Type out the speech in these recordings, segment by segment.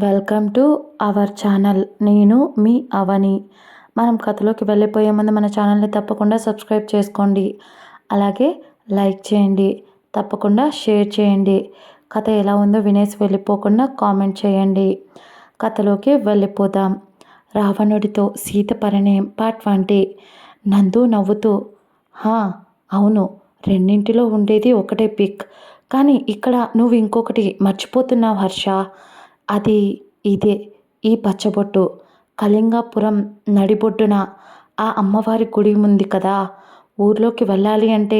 Welcome to our channel. నేను మీ అవని. మనం కథలోకి వెళ్ళిపోయే ముందు మన ఛానల్ని తప్పకుండా సబ్స్క్రైబ్ చేసుకోండి. అలాగే లైక్ చేయండి. తప్పకుండా షేర్ చేయండి. కథ ఎలా ఉందో వినేసి వెళ్ళిపోకుండా కామెంట్ చేయండి. కథలోకి వెళ్ళిపోదాం. రావణుడితో సీత పరిణయం పార్ట్ 20. నందు నవ్వుతూ, హా అవును, రెండింటిలో ఉండేది ఒకటే పిక్, కానీ ఇక్కడ నువ్వు ఇంకొకటి మర్చిపోతున్నావు హర్ష. అది ఇదే, ఈ పచ్చబొట్టు. కళింగాపురం నడిబొడ్డున ఆ అమ్మవారి గుడి ఉంది కదా. ఊర్లోకి వెళ్ళాలి అంటే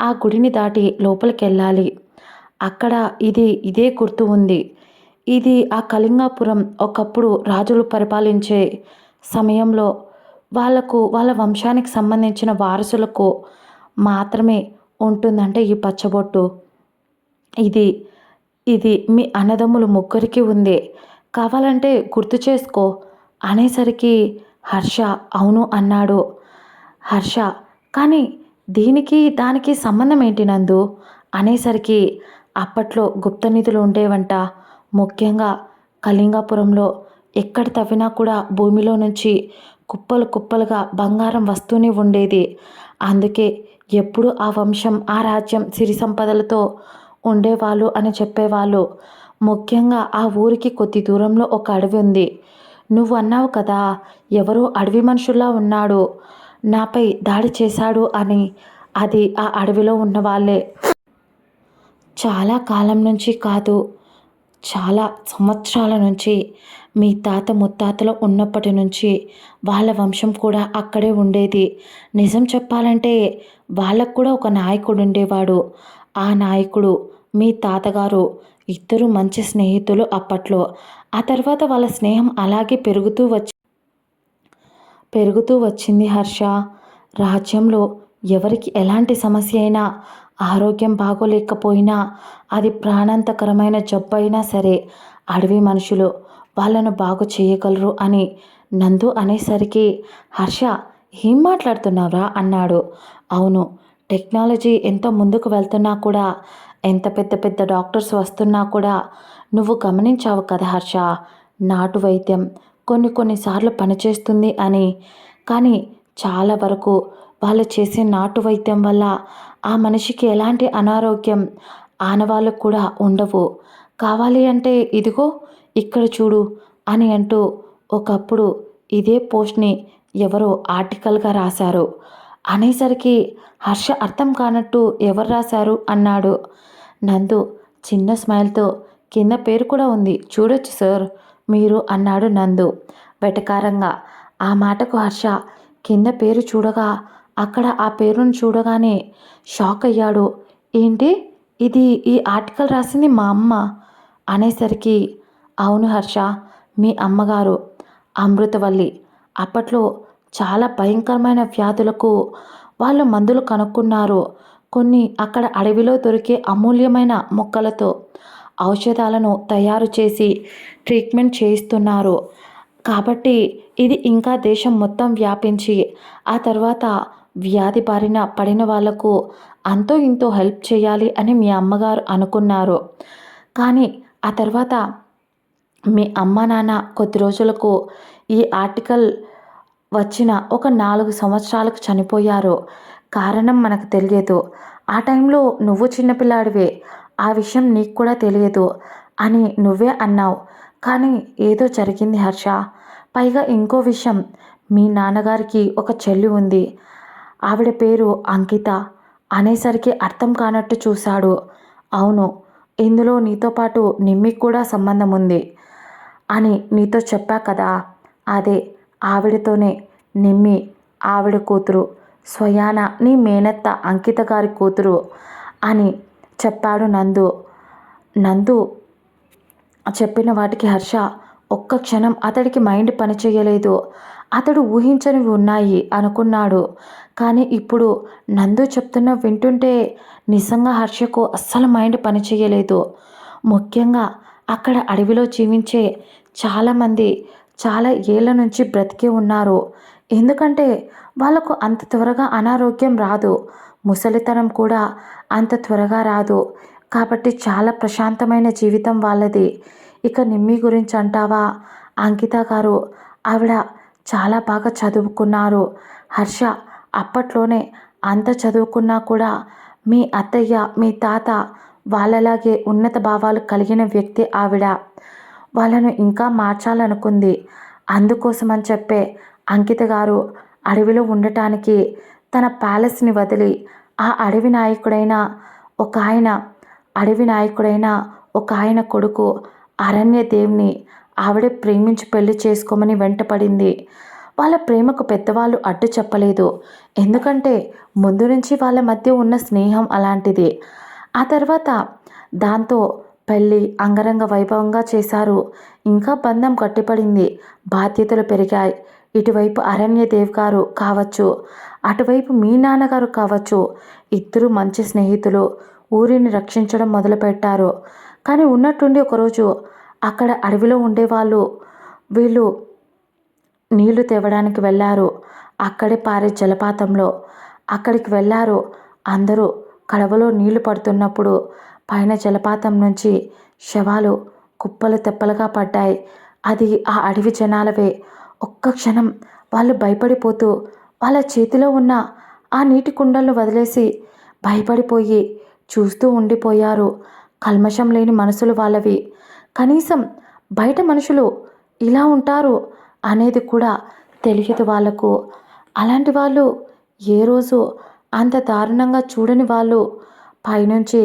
ఆ గుడిని దాటి లోపలికి వెళ్ళాలి. అక్కడ ఇదే గుర్తు ఉంది. ఇది ఆ కళింగాపురం ఒకప్పుడు రాజులు పరిపాలించే సమయంలో వాళ్ళ వంశానికి సంబంధించిన వారసులకు మాత్రమే ఉంటుందంటే ఈ పచ్చబొట్టు. ఇది ఇది మీ అన్నదమ్ములు ముగ్గురికి ఉంది, కావాలంటే గుర్తు చేసుకో అనేసరికి హర్ష అవును అన్నాడు. హర్ష, కానీ దీనికి దానికి సంబంధం ఏంటి నందు అనేసరికి అప్పట్లో గుప్త నిధులు ఉండేవంట. ముఖ్యంగా కళింగాపురంలో ఎక్కడ తవ్వినా కూడా భూమిలో నుంచి కుప్పలు కుప్పలుగా బంగారం వస్తూనే ఉండేది. అందుకే ఎప్పుడు ఆ వంశం ఆ రాజ్యం సిరి సంపదలతో ఉండేవాళ్ళు అని చెప్పేవాళ్ళు. ముఖ్యంగా ఆ ఊరికి కొద్ది దూరంలో ఒక అడవి ఉంది. నువ్వు అన్నావు కదా, ఎవరో అడవి మనుషుల్లా ఉన్నాడు, నాపై దాడి చేశాడు అని. అది ఆ అడవిలో ఉన్న వాళ్ళే. చాలా కాలం నుంచి కాదు, చాలా సంవత్సరాల నుంచి, మీ తాత ముత్తాతలు ఉన్నప్పటి నుంచి వాళ్ళ వంశం కూడా అక్కడే ఉండేది. నిజం చెప్పాలంటే వాళ్ళకు కూడా ఒక నాయకుడు ఉండేవాడు. ఆ నాయకుడు మీ తాతగారు ఇద్దరు మంచి స్నేహితులు అప్పట్లో. ఆ తర్వాత వాళ్ళ స్నేహం అలాగే పెరుగుతూ వచ్చింది హర్ష. రాజ్యంలో ఎవరికి ఎలాంటి సమస్య అయినా, ఆరోగ్యం బాగోలేకపోయినా, అది ప్రాణాంతకరమైన జబ్బు అయినా సరే అడవి మనుషులు వాళ్ళను బాగు చేయగలరు అని నందు అనేసరికి హర్ష, ఏం మాట్లాడుతున్నావురా అన్నాడు. అవును, టెక్నాలజీ ఎంత ముందుకు వెళ్తున్నా కూడా, ఎంత పెద్ద పెద్ద డాక్టర్స్ వస్తున్నా కూడా, నువ్వు గమనించావు కదా హర్ష, నాటు వైద్యం కొన్నిసార్లు పనిచేస్తుంది అని. కానీ చాలా వరకు వాళ్ళు చేసే నాటు వైద్యం వల్ల ఆ మనిషికి ఎలాంటి అనారోగ్యం ఆనవాళ్ళు కూడా ఉండవు. కావాలి అంటే ఇదిగో ఇక్కడ చూడు అని అంటూ ఒకప్పుడు ఇదే పోస్ట్ని ఎవరో ఆర్టికల్గా రాశారు. అనేసరికి హర్ష అర్థం కానట్టు ఎవరు రాశారు అన్నాడు. నందు చిన్న స్మైల్తో, కింద పేరు కూడా ఉంది, చూడొచ్చు సార్ మీరు అన్నాడు నందు వెటకారంగా. ఆ మాటకు హర్ష కింద పేరు చూడగా, అక్కడ ఆ పేరును చూడగానే షాక్ అయ్యాడు. ఏంటి, ఇది ఈ ఆర్టికల్ రాసింది మా అమ్మ అనేసరికి, అవును హర్ష, మీ అమ్మగారు అమృతవల్లి. అప్పట్లో చాలా భయంకరమైన వ్యాధులకు వాళ్ళు మందులు కనుక్కున్నారు. కొన్ని అక్కడ అడవిలో దొరికే అమూల్యమైన మొక్కలతో ఔషధాలను తయారు చేసి ట్రీట్మెంట్ చేయిస్తున్నారు. కాబట్టి ఇది ఇంకా దేశం మొత్తం వ్యాపించి ఆ తర్వాత వ్యాధి బారిన పడిన వాళ్లకు అంతో ఇంతో హెల్ప్ చేయాలి అని మీ అమ్మగారు అనుకున్నారు. కానీ ఆ తర్వాత మీ అమ్మ నాన్న కొద్ది రోజులకు ఈ ఆర్టికల్ వచ్చిన ఒక 4 సంవత్సరాలకు చనిపోయారు. కారణం మనకు తెలియదు. ఆ టైంలో నువ్వు చిన్నపిల్లాడివే, ఆ విషయం నీకు కూడా తెలియదు అని నువ్వే అన్నావు. కానీ ఏదో జరిగింది హర్ష. పైగా ఇంకో విషయం, మీ నాన్నగారికి ఒక చెల్లి ఉంది, ఆవిడ పేరు అంకిత అనేసరికి అర్థం కానట్టు చూశాడు. అవును, ఇందులో నీతో పాటు నిమ్మికి కూడా సంబంధం ఉంది అని నీతో చెప్పా కదా, అదే ఆవిడతోనే నిమ్మి ఆవిడ కూతురు, స్వయాన నీ మేనత్త అంకిత గారి కూతురు అని చెప్పాడు నందు. నందు చెప్పిన వాటికి హర్ష ఒక్క క్షణం అతడికి మైండ్ పనిచేయలేదు. అతడు ఊహించనివి ఉన్నాయి అనుకున్నాడు. కానీ ఇప్పుడు నందు చెప్తున్న వింటుంటే నిజంగా హర్షకు అస్సలు మైండ్ పనిచేయలేదు. ముఖ్యంగా అక్కడ అడవిలో జీవించే చాలామంది చాలా ఏళ్ళ నుంచి బ్రతికే ఉన్నారు. ఎందుకంటే వాళ్ళకు అంత త్వరగా అనారోగ్యం రాదు, ముసలితనం కూడా అంత త్వరగా రాదు. కాబట్టి చాలా ప్రశాంతమైన జీవితం వాళ్ళది. ఇక నిమ్మి గురించి అంటావా, అంకిత గారు ఆవిడ చాలా బాగా చదువుకున్నారు. హర్ష అప్పట్లోనే అంత చదువుకున్నా కూడా మీ అత్తయ్య, మీ తాత వాళ్ళలాగే ఉన్నత భావాలు కలిగిన వ్యక్తి ఆవిడ. వాళ్ళను ఇంకా మార్చాలనుకుంది. అందుకోసమని చెప్పే అంకిత గారు అడవిలో ఉండటానికి తన ప్యాలెస్ని వదిలి ఆ ఒక ఆయన అడవి నాయకుడైన ఒక ఆయన కొడుకు అరణ్యదేవ్ని ఆవిడే ప్రేమించి పెళ్లి చేసుకోమని వెంటపడింది. వాళ్ళ ప్రేమకు పెద్దవాళ్ళు అడ్డు చెప్పలేదు. ఎందుకంటే ముందు నుంచి వాళ్ళ మధ్య ఉన్న స్నేహం అలాంటిది. ఆ తర్వాత దాంతో పెళ్ళి అంగరంగ వైభవంగా చేశారు. ఇంకా బంధం గట్టిపడింది. బాధ్యతలు పెరిగాయి. ఇటువైపు అరణ్యదేవ్ గారు కావచ్చు, అటువైపు మీ నాన్నగారు కావచ్చు, ఇద్దరు మంచి స్నేహితులు ఊరిని రక్షించడం మొదలుపెట్టారు. కానీ ఉన్నట్టుండి ఒకరోజు అక్కడ అడవిలో ఉండేవాళ్ళు వీళ్ళు నీళ్లు తేవడానికి వెళ్ళారు. అక్కడే పారే జలపాతంలో అక్కడికి వెళ్ళారు. అందరూ కడవలో నీళ్లు పడుతున్నప్పుడు పైన జలపాతం నుంచి శవాలు కుప్పలు తెప్పలుగా పడ్డాయి. అది ఆ అడవి జనాలవే. ఒక్క క్షణం వాళ్ళు భయపడిపోతూ వాళ్ళ చేతిలో ఉన్న ఆ నీటి కుండలను వదిలేసి భయపడిపోయి చూస్తూ ఉండిపోయారు. కల్మషం లేని మనసులు వాళ్ళవి. కనీసం బయట మనుషులు ఇలా ఉంటారు అనేది కూడా తెలియదు వాళ్ళకు. అలాంటి వాళ్ళు ఏ రోజు అంత దారుణంగా చూడని వాళ్ళు పైనుంచి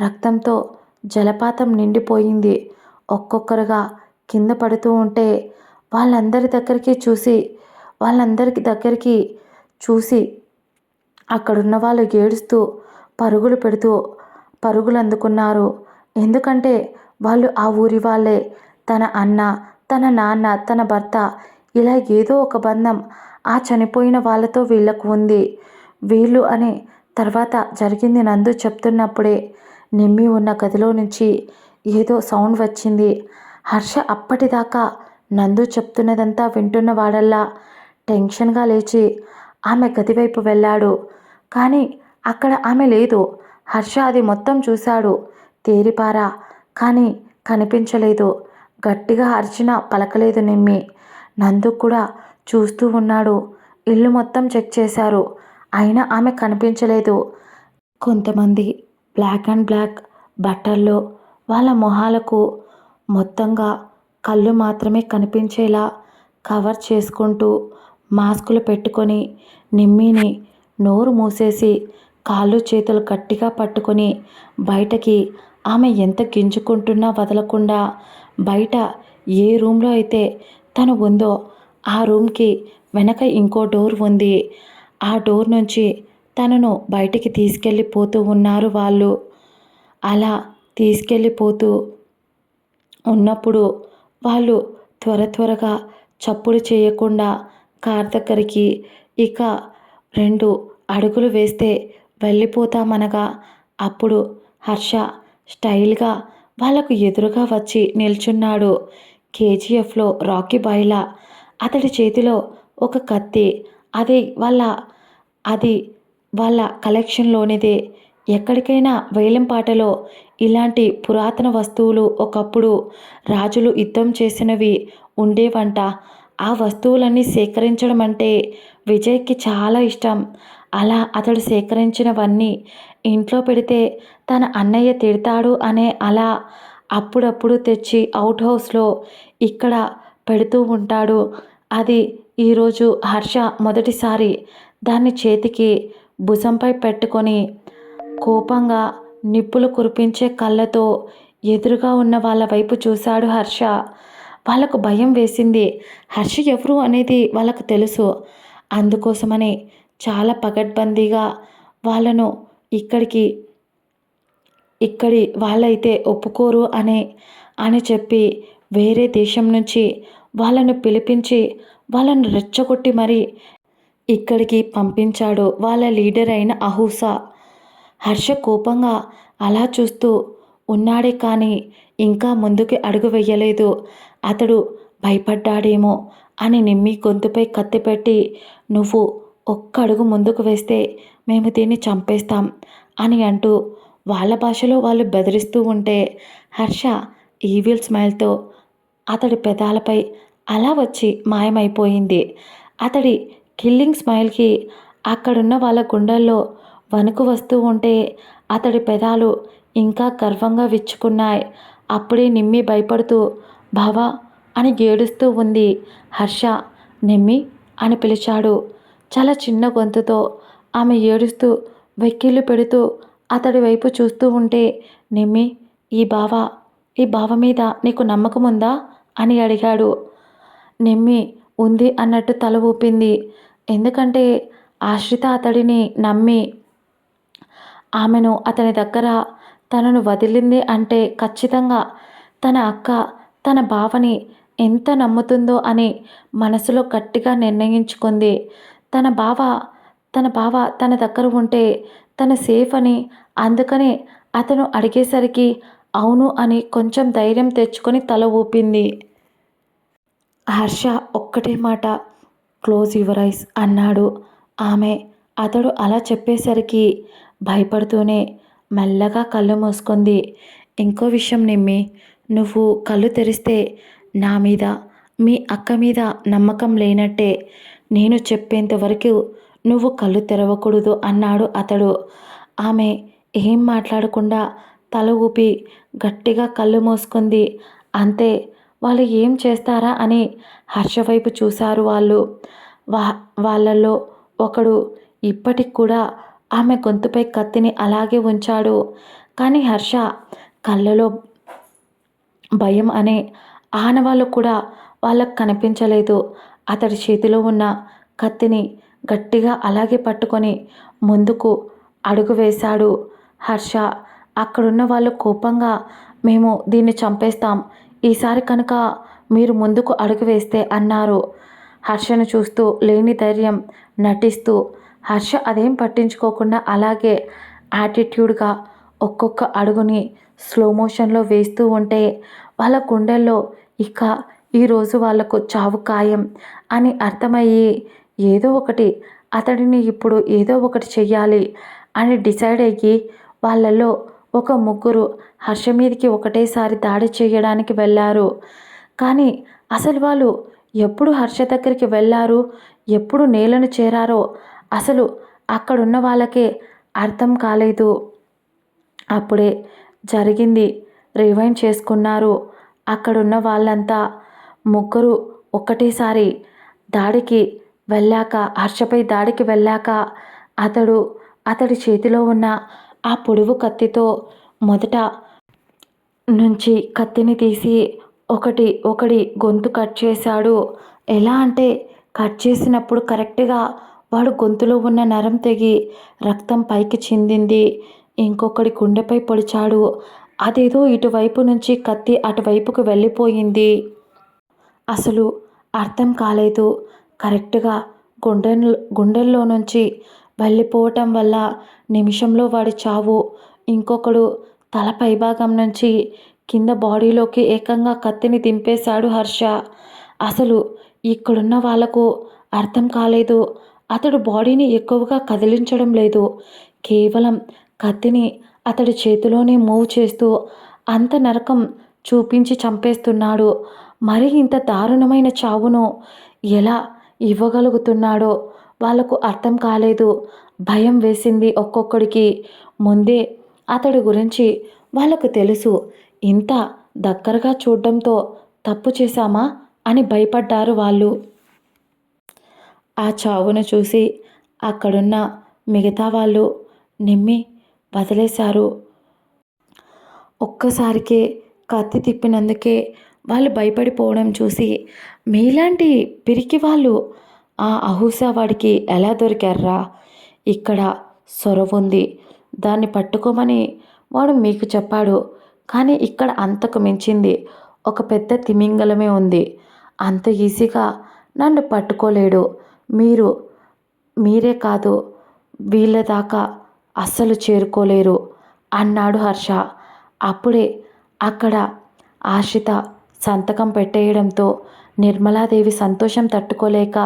రక్తంతో జలపాతం నిండిపోయింది. ఒక్కొక్కరుగా కింద పడుతూ ఉంటే వాళ్ళందరి దగ్గరికి చూసి అక్కడున్న వాళ్ళు ఏడుస్తూ పరుగులు పెడుతూ పరుగులు అందుకున్నారు. ఎందుకంటే వాళ్ళు ఆ ఊరి వాళ్ళే. తన అన్న, తన నాన్న, తన భర్త ఇలా ఏదో ఒక బంధం ఆ చనిపోయిన వాళ్ళతో వీళ్ళకు ఉంది. వీళ్ళు అని తర్వాత జరిగింది నందు చెప్తున్నప్పుడే నిమ్మి ఉన్న గదిలో నుంచి ఏదో సౌండ్ వచ్చింది. హర్ష అప్పటిదాకా నందు చెప్తున్నదంతా వింటున్న వాడల్లా టెన్షన్గా లేచి ఆమె గదివైపు వెళ్ళాడు. కానీ అక్కడ ఆమె లేదు. హర్ష అది మొత్తం చూశాడు తేరిపారా, కానీ కనిపించలేదు. గట్టిగా అరిచినా పలకలేదు నిమ్మి. నందు కూడా చూస్తూ ఉన్నాడు. ఇల్లు మొత్తం చెక్ చేశారు. అయినా ఆమె కనిపించలేదు. కొంతమంది బ్లాక్ అండ్ బ్లాక్ బట్టల్లో వాళ్ళ మొహాలకు మొత్తంగా కళ్ళు మాత్రమే కనిపించేలా కవర్ చేసుకుంటూ మాస్కులు పెట్టుకొని నిమ్మిని నోరు మూసేసి కాళ్ళు చేతులు గట్టిగా పట్టుకొని బయటకి ఆమె ఎంత గింజుకుంటున్నా వదలకుండా బయట ఏ రూమ్లో అయితే తను ఉందో ఆ రూమ్కి వెనక ఇంకో డోర్ ఉంది. ఆ డోర్ నుంచి తనను బయటికి తీసుకెళ్ళిపోతూ ఉన్నారు వాళ్ళు. అలా తీసుకెళ్ళిపోతూ ఉన్నప్పుడు వాళ్ళు త్వరగా చప్పుడు చేయకుండా కార్ దగ్గరికి ఇక 2 అడుగులు వేస్తే వెళ్ళిపోతామనగా అప్పుడు హర్ష స్టైల్గా వాళ్ళకు ఎదురుగా వచ్చి నిల్చున్నాడు. కేజీఎఫ్లో రాకీ బాయ్లా. అతడి చేతిలో ఒక కత్తి. అది వాళ్ళ కలెక్షన్లోనిదే. ఎక్కడికైనా వేలంపాటలో ఇలాంటి పురాతన వస్తువులు ఒకప్పుడు రాజులు యుద్ధం చేసినవి ఉండేవంట. ఆ వస్తువులన్నీ సేకరించడం అంటే విజయ్కి చాలా ఇష్టం. అలా అతడు సేకరించినవన్నీ ఇంట్లో పెడితే తన అన్నయ్య తిడతాడు అనే అలా అప్పుడప్పుడు తెచ్చి అవుట్ హౌస్లో ఇక్కడ పెడుతూ ఉంటాడు. అది ఈరోజు హర్ష మొదటిసారి దాన్ని చేతికి భుజంపై పెట్టుకొని కోపంగా నిప్పులు కురిపించే కళ్ళతో ఎదురుగా ఉన్న వాళ్ళ వైపు చూశాడు హర్ష. వాళ్ళకు భయం వేసింది. హర్ష ఎవరు అనేది వాళ్ళకు తెలుసు. అందుకోసమని చాలా పకడ్బందీగా వాళ్ళను ఇక్కడి వాళ్ళైతే ఒప్పుకోరు అని చెప్పి వేరే దేశం నుంచి వాళ్ళను పిలిపించి వాళ్ళను రెచ్చగొట్టి మరీ ఇక్కడికి పంపించాడు వాళ్ళ లీడర్ అయిన అహూసా. హర్ష కోపంగా అలా చూస్తూ ఉన్నాడే కానీ ఇంకా ముందుకి అడుగు వెయ్యలేదు. అతడు భయపడ్డాడేమో అని నిమ్మి గొంతుపై కత్తి పెట్టి, నువ్వు ఒక్క అడుగు ముందుకు వేస్తే మేము దీన్ని చంపేస్తాం అని అంటూ వాళ్ళ భాషలో వాళ్ళు బెదిరిస్తూ ఉంటే హర్ష ఈవిల్ స్మైల్తో అతడి పెదాలపై అలా వచ్చి మాయమైపోయింది. అతడి కిల్లింగ్ స్మైల్కి అక్కడున్న వాళ్ళ గుండెల్లో వణుకు వస్తూ ఉంటే అతడి పెదాలు ఇంకా గర్వంగా విచ్చుకున్నాయి. అప్పుడే నిమ్మి భయపడుతూ బావా అని ఏడుస్తూ ఉంది. హర్ష నిమ్మి అని పిలిచాడు చాలా చిన్న గొంతుతో. ఆమె ఏడుస్తూ వెక్కిళ్ళు పెడుతూ అతడి వైపు చూస్తూ ఉంటే నిమ్మి ఈ బావ మీద నీకు నమ్మకం ఉందా అని అడిగాడు. నిమ్మి ఉంది అన్నట్టు తల ఊపింది. ఎందుకంటే ఆశ్రిత అతడిని నమ్మి ఆమెను అతని దగ్గర తనను వదిలింది అంటే ఖచ్చితంగా తన అక్క తన బావని ఎంత నమ్ముతుందో అని మనసులో గట్టిగా నిర్ణయించుకుంది. తన బావ తన దగ్గర ఉంటే తను సేఫ్ అని. అందుకనే అతను అడిగేసరికి అవును అని కొంచెం ధైర్యం తెచ్చుకొని తల ఊపింది. హర్ష ఒక్కటే మాట క్లోజ్ యువర్ ఐస్ అన్నాడు. ఆమె అతడు అలా చెప్పేసరికి భయపడుతూనే మెల్లగా కళ్ళు మూసుకుంది. ఇంకో విషయం నిమ్మి, నువ్వు కళ్ళు తెరిస్తే నా మీద మీ అక్క మీద నమ్మకం లేనట్టే. నేను చెప్పేంత వరకు నువ్వు కళ్ళు తెరవకూడదు అన్నాడు అతడు. ఆమె ఏం మాట్లాడకుండా తల ఊపి గట్టిగా కళ్ళు మూసుకుంది. అంతే. వాళ్ళు ఏం చేస్తారా అని హర్ష వైపు చూశారు వాళ్ళు. వాళ్ళల్లో ఒకడు ఇప్పటికి కూడా ఆమె గొంతుపై కత్తిని అలాగే ఉంచాడు. కానీ హర్ష కళ్ళలో భయం అనే ఆనవాళ్ళు కూడా వాళ్ళకు కనిపించలేదు. అతడి చేతిలో ఉన్న కత్తిని గట్టిగా అలాగే పట్టుకొని ముందుకు అడుగు వేశాడు హర్ష. అక్కడున్న వాళ్ళు కోపంగా మేము దీన్ని చంపేస్తాం, ఈసారి కనుక మీరు ముందుకు అడుగు వేస్తే అన్నారు. హర్షను చూస్తూ లేని ధైర్యం నటిస్తూ హర్ష అదేం పట్టించుకోకుండా అలాగే యాటిట్యూడ్గా ఒక్కొక్క అడుగుని స్లో మోషన్లో వేస్తూ ఉంటే వాళ్ళ గుండెల్లో ఇక ఈరోజు వాళ్లకు చావు ఖాయం అని అర్థమయ్యి ఏదో ఒకటి అతడిని ఇప్పుడు ఏదో ఒకటి చెయ్యాలి అని డిసైడ్ అయ్యి వాళ్ళల్లో ఒక ముగ్గురు హర్ష మీదకి ఒకటేసారి దాడి చేయడానికి వెళ్ళారు. కానీ అసలు వాళ్ళు ఎప్పుడు హర్ష దగ్గరికి వెళ్ళారు, ఎప్పుడు నేలను చేరారో అసలు అక్కడున్న వాళ్ళకే అర్థం కాలేదు. అప్పుడే జరిగింది రివైండ్ చేసుకున్నారు. అక్కడున్న వాళ్ళంతా ముగ్గురు ఒకటేసారి దాడికి వెళ్ళాక హర్షపై దాడికి వెళ్ళాక అతడి చేతిలో ఉన్న ఆ పొడవు కత్తితో మొదట నుంచి కత్తిని తీసి ఒకడి గొంతు కట్ చేశాడు. ఎలా అంటే కట్ చేసినప్పుడు కరెక్ట్గా వాడు గొంతులో ఉన్న నరం తెగి రక్తం పైకి చిందింది. ఇంకొకడి గుండెపై పొడిచాడు. అదేదో ఇటువైపు నుంచి కత్తి అటువైపుకు వెళ్ళిపోయింది. అసలు అర్థం కాలేదు. కరెక్ట్గా గుండెల్లో నుంచి వెళ్ళిపోవటం వల్ల నిమిషంలో వాడి చావు. ఇంకొకడు తల పైభాగం నుంచి కింద బాడీలోకి ఏకంగా కత్తిని దింపేశాడు హర్ష. అసలు ఇక్కడున్న వాళ్లకు అర్థం కాలేదు. అతడు బాడీని ఎక్కువగా కదిలించడం లేదు. కేవలం కత్తిని అతడి చేతిలోనే మూవ్ చేస్తూ అంత నరకం చూపించి చంపేస్తున్నాడు. మరి ఇంత దారుణమైన చావును ఎలా ఇవ్వగలుగుతున్నాడో వాళ్లకు అర్థం కాలేదు. భయం వేసింది ఒక్కొక్కడికి. ముందే అతడి గురించి వాళ్ళకు తెలుసు. ఇంత దగ్గరగా చూడడంతో తప్పు చేశామా అని భయపడ్డారు వాళ్ళు. ఆ చావును చూసి అక్కడున్న మిగతా వాళ్ళు నిమ్మి వదిలేశారు. ఒక్కసారికే కత్తి తిప్పినందుకే వాళ్ళు భయపడిపోవడం చూసి మీలాంటి పిరికి వాళ్ళు ఆ అహూసా వాడికి ఎలా దొరికారా? ఇక్కడ సొరవ ఉంది, దాన్ని పట్టుకోమని వాడు మీకు చెప్పాడు. కానీ ఇక్కడ అంతకు మించింది ఒక పెద్ద తిమింగలమే ఉంది. అంత ఈజీగా నన్ను పట్టుకోలేడు. మీరే కాదు, వీళ్ళ దాకా అస్సలు చేరుకోలేరు అన్నాడు హర్ష. అప్పుడే అక్కడ ఆశ్రిత సంతకం పెట్టేయడంతో నిర్మలాదేవి సంతోషం తట్టుకోలేక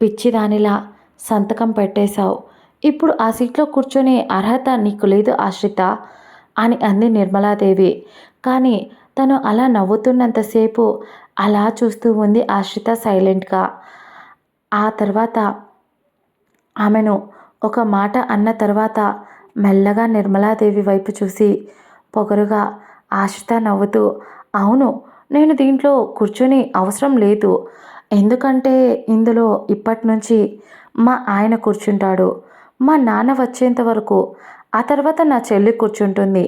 పిచ్చిదానిలా సంతకం పెట్టేశావు, ఇప్పుడు ఆ సీట్లో కూర్చొనే అర్హత నీకు లేదు ఆశ్రిత అని అంది నిర్మలాదేవి. కానీ తను అలా నవ్వుతున్నంతసేపు అలా చూస్తూ ఉంది ఆశ్రిత సైలెంట్గా. ఆ తర్వాత ఆమెను ఒక మాట అన్న తర్వాత మెల్లగా నిర్మలాదేవి వైపు చూసి పొగరుగా ఆశ్రిత నవ్వుతూ, అవును, నేను దీంట్లో కూర్చొని అవసరం లేదు. ఎందుకంటే ఇందులో ఇప్పటినుంచి మా ఆయన కూర్చుంటాడు. మా నాన్న వచ్చేంత వరకు. ఆ తర్వాత నా చెల్లి కూర్చుంటుంది.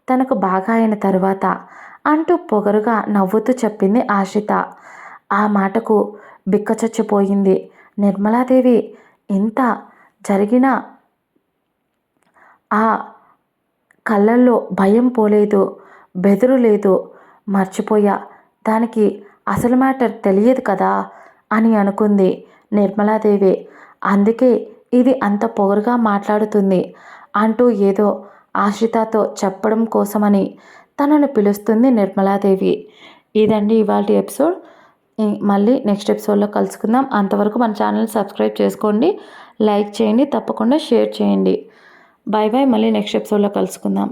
తనకు బాగా అయిన తర్వాత అంటూ పొగరుగా నవ్వుతూ చెప్పింది ఆశ్రిత. ఆ మాటకు బిక్కచచ్చిపోయింది నిర్మలాదేవి. ఇంత జరిగినా ఆ కళ్ళల్లో భయం పోలేదు, బెదురు లేదు. మర్చిపోయా, దానికి అసలు మ్యాటర్ తెలియదు కదా అని అనుకుంది నిర్మలాదేవి. అందుకే ఇది అంత పొగరుగా మాట్లాడుతుంది అంటూ ఏదో ఆశ్రితతో చెప్పడం కోసమని తనను పిలుస్తుంది నిర్మలాదేవి. ఇదండి ఇవాల్టి ఎపిసోడ్. మళ్ళీ నెక్స్ట్ ఎపిసోడ్లో కలుసుకుందాం. అంతవరకు మన ఛానల్ సబ్స్క్రైబ్ చేసుకోండి, లైక్ చేయండి, తప్పకుండా షేర్ చేయండి. Bye bye. మళ్ళీ నెక్స్ట్ ఎపిసోడ్లో కలుసుకుందాం.